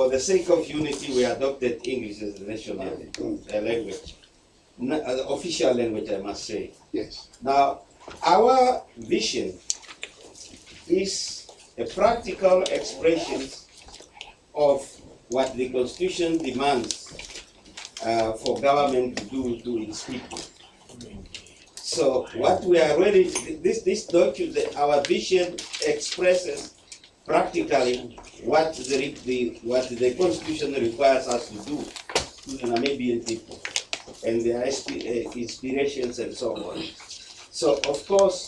for the sake of unity, we adopted English as the national language, the official language, I must say. Yes. Now, our vision is a practical expression of what the Constitution demands for government to do to its people. So what we are ready, this document, our vision expresses practically what the Constitution requires us to do to the Namibian people and their inspirations and so on. So of course,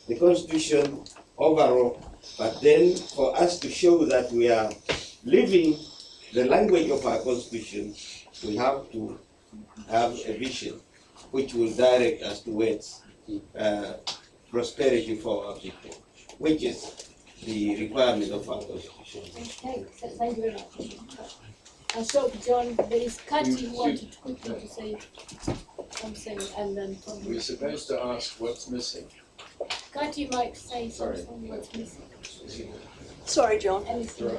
the Constitution overall, but then for us to show that we are living the language of our Constitution, we have to have a vision which will direct us towards prosperity for our people, which is the requirement of our Constitution. Okay, thank you very much. So, John, there is Kati who wanted quickly to say something, and then Tom. We're supposed to ask what's missing. Kati might say something what's missing. Sorry, John. Anything.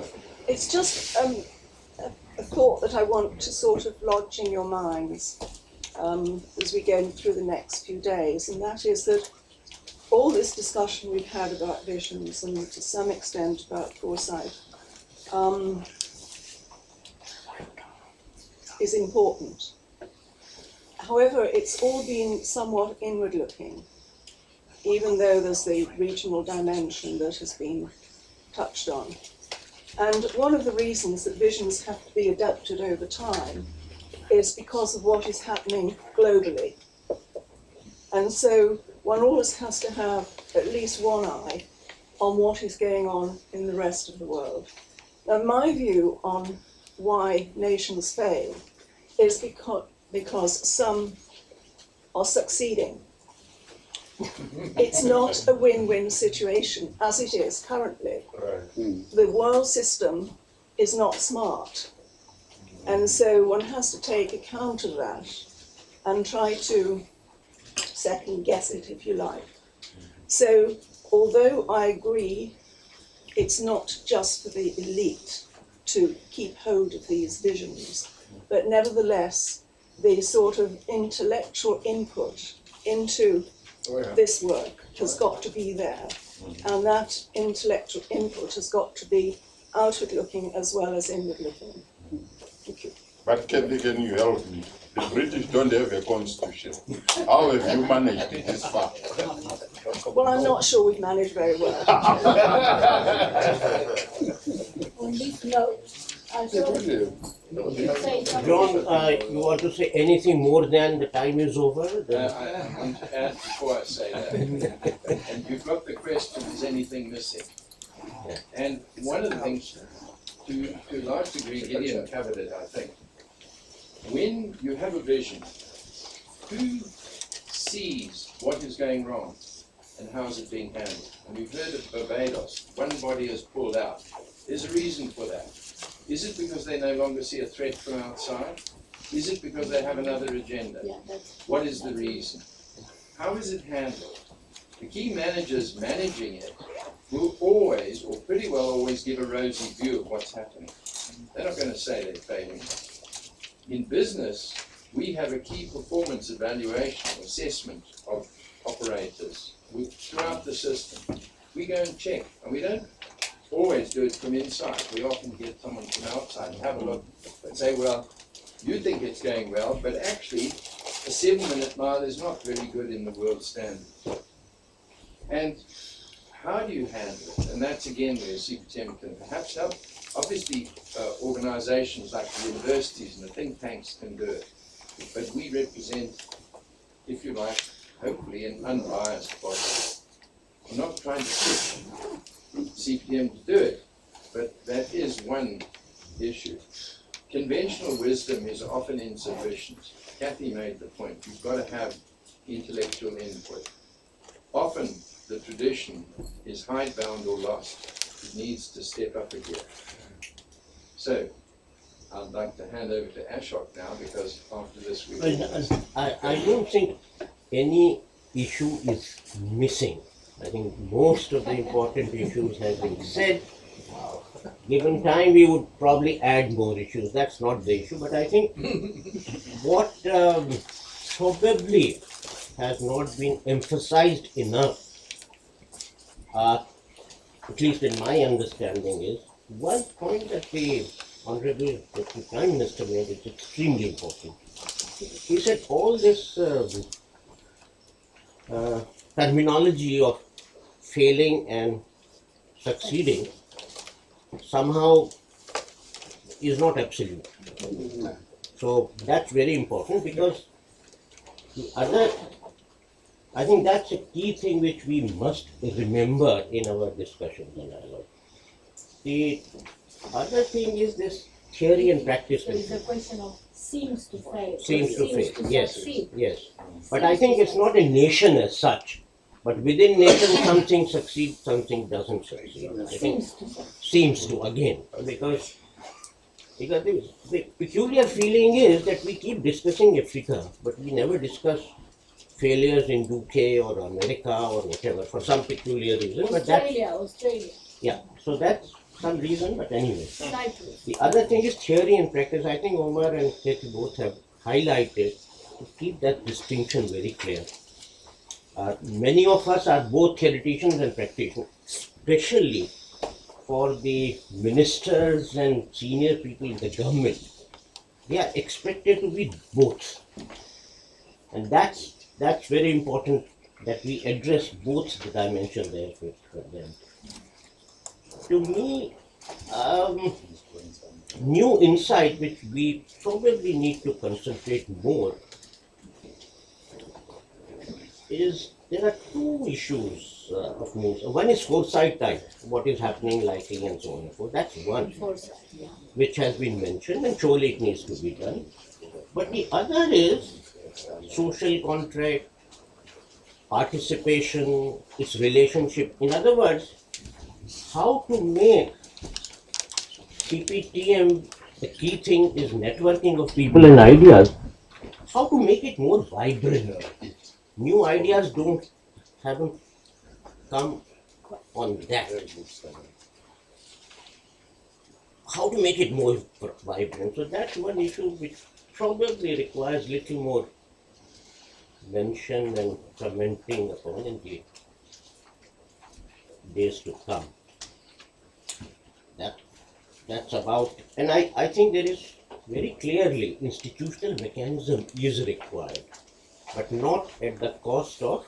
It's just a thought that I want to sort of lodge in your minds as we go through the next few days, and that is that all this discussion we've had about visions and to some extent about foresight is important. However, it's all been somewhat inward-looking, even though there's the regional dimension that has been touched on. And one of the reasons that visions have to be adapted over time is because of what is happening globally. And so one always has to have at least one eye on what is going on in the rest of the world. Now, my view on why nations fail is because some are succeeding. It's not a win-win situation as it is currently. The world system is not smart. And so one has to take account of that and try to second guess it, if you like. So, although I agree it's not just for the elite to keep hold of these visions, but nevertheless, the sort of intellectual input into this work has got to be there. And that intellectual input has got to be outward-looking as well as inward-looking. Thank you. But can you help me? The British don't have a constitution. How have you managed it this far? Well, I'm not sure we've managed very well. On this note, I saw you say something. John, you want to say anything more than the time is over? I want to add before I say that. And you've got the question, is anything missing? And one of the things, to a large degree, Gideon covered it, I think. When you have a vision, who sees what is going wrong and how is it being handled? And we've heard of Barbados, one body is pulled out. There's a reason for that. Is it because they no longer see a threat from outside? Is it because they have another agenda? Yeah, What is the reason? How is it handled? The key managers managing it will always, or pretty well always, give a rosy view of what's happening. They're not going to say they're failing. In business, we have a key performance evaluation, assessment of operators throughout the system. We go and check, and we don't always do it from inside. We often get someone from outside and have a look and say, well, you think it's going well, but actually a 7-minute mile is not very good in the world standard. And how do you handle it? And that's again where CPTM can perhaps help. Obviously, organizations like the universities and the think tanks can do it. But we represent, if you like, hopefully an unbiased body. I'm not trying to push CPTM to do it, but that is one issue. Conventional wisdom is often insufficient. Kathy made the point, you've got to have intellectual input. Often the tradition is hidebound or lost. It needs to step up again. So, I'd like to hand over to Ashok now, because after this we will... I don't think any issue is missing. I think most of the important issues have been said. Given time, we would probably add more issues. That's not the issue, but I think what probably has not been emphasized enough, at least in my understanding, is one point that the Honorable Deputy Prime Minister made is extremely important. He said all this terminology of failing and succeeding somehow is not absolute. So that's very important, because the other, I think that's a key thing which we must remember in our discussions and dialogue. The other thing is this theory and practice. So it's a question of seems to fail. Seems to fail, yes, succeed. yes. But I think it's not a nation as such. But within nation, something succeeds, something doesn't succeed. I think Seems to fail. seems to again, because the peculiar feeling is that we keep discussing Africa, but we never discuss failures in UK or America or whatever for some peculiar reason. But that's, Australia. yeah, so that's some reason, but anyway. Cyprus. The other thing is theory and practice. I think Omar and Keti both have highlighted to keep that distinction very clear. Many of us are both theoreticians and practitioners, especially for the ministers and senior people in the government. They are expected to be both. And that's very important, that we address both the dimensions there with them. To me, new insight which we probably need to concentrate more is there are two issues of news. One is foresight type, what is happening likely and so on and so forth. That's one Foresight, yeah. which has been mentioned, and surely it needs to be done. But the other is social contract, participation, its relationship. In other words, how to make CPTM, the key thing is networking of people and ideas, how to make it more vibrant. New ideas haven't come on that. How to make it more vibrant. So that's one issue which probably requires little more mention and commenting upon in the days to come. That's about, and I think there is very clearly institutional mechanism is required, but not at the cost of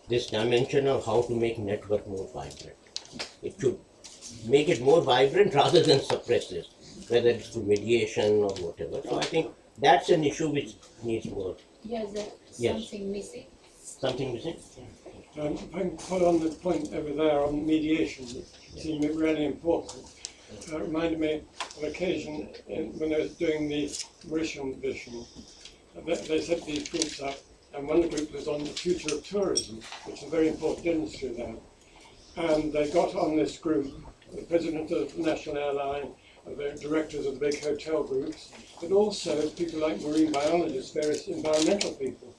this dimension of how to make network more vibrant. It should make it more vibrant rather than suppress it, whether it's through mediation or whatever. So I think that's an issue which needs more. Yes, there's Yes. something missing. Something missing? If I can follow on the point over there on mediation, that seemed really important. It reminded me of an occasion when I was doing the Mauritian mission. They set these groups up, and one group was on the future of tourism, which is a very important industry there. And they got on this group, the president of the national airline, the directors of the big hotel groups, but also people like marine biologists, various environmental people.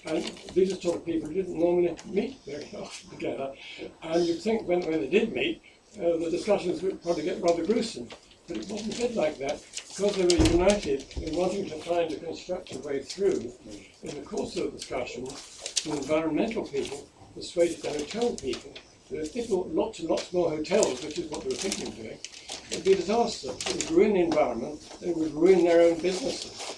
And these are sort of people who didn't normally meet very often together. And you'd think when they did meet, the discussions would probably get rather gruesome. But it wasn't a bit like that, because they were united in wanting to find a constructive way through. In the course of the discussion, the environmental people persuaded the hotel people that if they built lots and lots more hotels, which is what they were thinking of doing, it would be a disaster. It would ruin the environment, it would ruin their own businesses.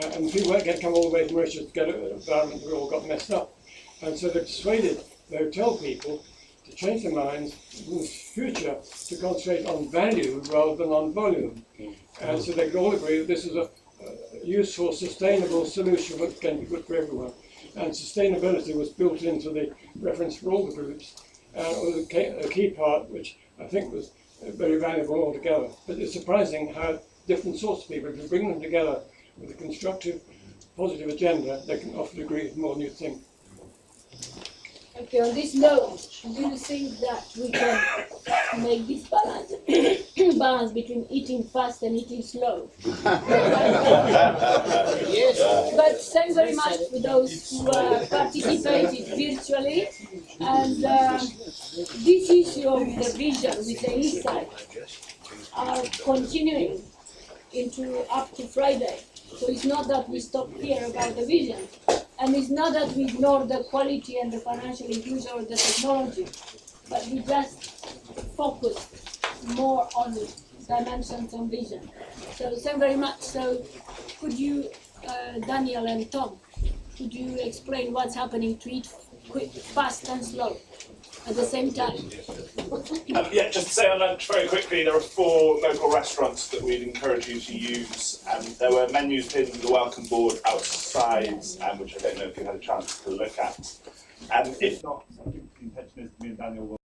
And people weren't going to come all the way to Mauritius to get an environment that all got messed up. And so they persuaded the hotel people to change their minds in the future to concentrate on value rather than on volume. And so they could all agree that this is a useful, sustainable solution which can be good for everyone. And sustainability was built into the reference for all the groups. And it was a key part which I think was very valuable altogether. But it's surprising how different sorts of people, if you bring them together with a constructive, positive agenda, they can often agree more than you think. Okay, on this note, do you think that we can make this balance between eating fast and eating slow? Yes. But thanks very much for those who participated virtually. And this issue of the vision with the insight are continuing into up to Friday. So it's not that we stop here about the vision, and it's not that we ignore the quality and the financial inclusion or the technology, but we just focus more on dimensions and vision. So thank you very much. So could you, Daniel and Tom, could you explain what's happening to eat quick, fast and slow at the same time? Yeah, just to say on lunch very quickly, there are 4 local restaurants that we'd encourage you to use. There were menus pinned the welcome board outside, which I don't know if you had a chance to look at. If not, I think the intention is me and Daniel will